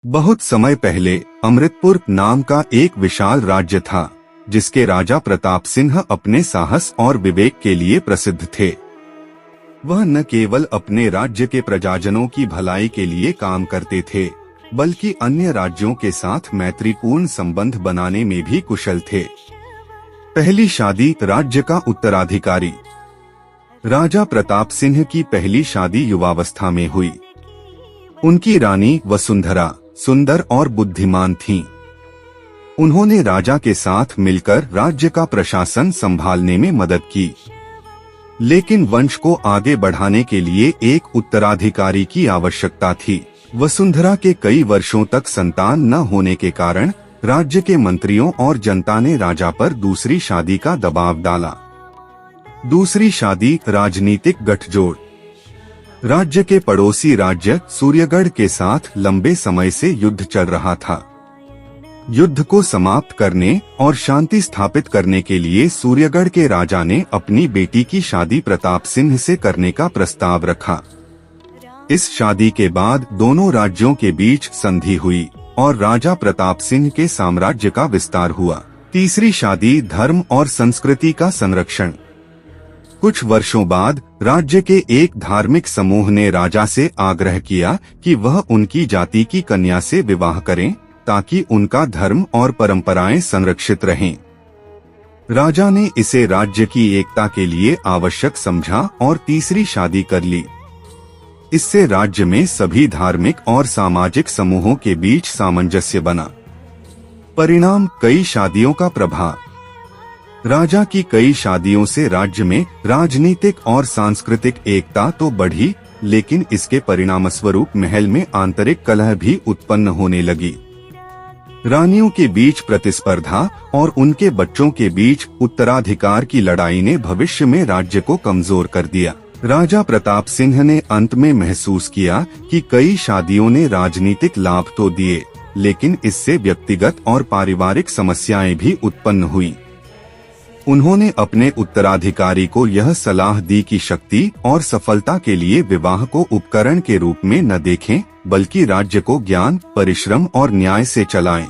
बहुत समय पहले अमृतपुर नाम का एक विशाल राज्य था, जिसके राजा प्रताप सिंह अपने साहस और विवेक के लिए प्रसिद्ध थे। वह न केवल अपने राज्य के प्रजाजनों की भलाई के लिए काम करते थे, बल्कि अन्य राज्यों के साथ मैत्रीपूर्ण संबंध बनाने में भी कुशल थे। पहली शादी राज्य का उत्तराधिकारी। राजा प्रताप सिंह की पहली शादी युवावस्था में हुई। उनकी रानी वसुंधरा सुंदर और बुद्धिमान थीं। उन्होंने राजा के साथ मिलकर राज्य का प्रशासन संभालने में मदद की, लेकिन वंश को आगे बढ़ाने के लिए एक उत्तराधिकारी की आवश्यकता थी। वसुंधरा के कई वर्षों तक संतान न होने के कारण राज्य के मंत्रियों और जनता ने राजा पर दूसरी शादी का दबाव डाला। दूसरी शादी राजनीतिक गठजोड़। राज्य के पड़ोसी राज्य सूर्यगढ़ के साथ लंबे समय से युद्ध चल रहा था। युद्ध को समाप्त करने और शांति स्थापित करने के लिए सूर्यगढ़ के राजा ने अपनी बेटी की शादी प्रताप सिंह से करने का प्रस्ताव रखा। इस शादी के बाद दोनों राज्यों के बीच संधि हुई और राजा प्रताप सिंह के साम्राज्य का विस्तार हुआ। तीसरी शादी धर्म और संस्कृति का संरक्षण। कुछ वर्षों बाद राज्य के एक धार्मिक समूह ने राजा से आग्रह किया कि वह उनकी जाति की कन्या से विवाह करें, ताकि उनका धर्म और परंपराएं संरक्षित रहें। राजा ने इसे राज्य की एकता के लिए आवश्यक समझा और तीसरी शादी कर ली। इससे राज्य में सभी धार्मिक और सामाजिक समूहों के बीच सामंजस्य बना। परिणाम कई शादियों का प्रभाव। राजा की कई शादियों से राज्य में राजनीतिक और सांस्कृतिक एकता तो बढ़ी, लेकिन इसके परिणामस्वरूप महल में आंतरिक कलह भी उत्पन्न होने लगी। रानियों के बीच प्रतिस्पर्धा और उनके बच्चों के बीच उत्तराधिकार की लड़ाई ने भविष्य में राज्य को कमजोर कर दिया। राजा प्रताप सिंह ने अंत में महसूस किया कि कई शादियों ने राजनीतिक लाभ तो दिए, लेकिन इससे व्यक्तिगत और पारिवारिक समस्याएं भी उत्पन्न हुई। उन्होंने अपने उत्तराधिकारी को यह सलाह दी कि शक्ति और सफलता के लिए विवाह को उपकरण के रूप में न देखें, बल्कि राज्य को ज्ञान, परिश्रम और न्याय से चलाएं।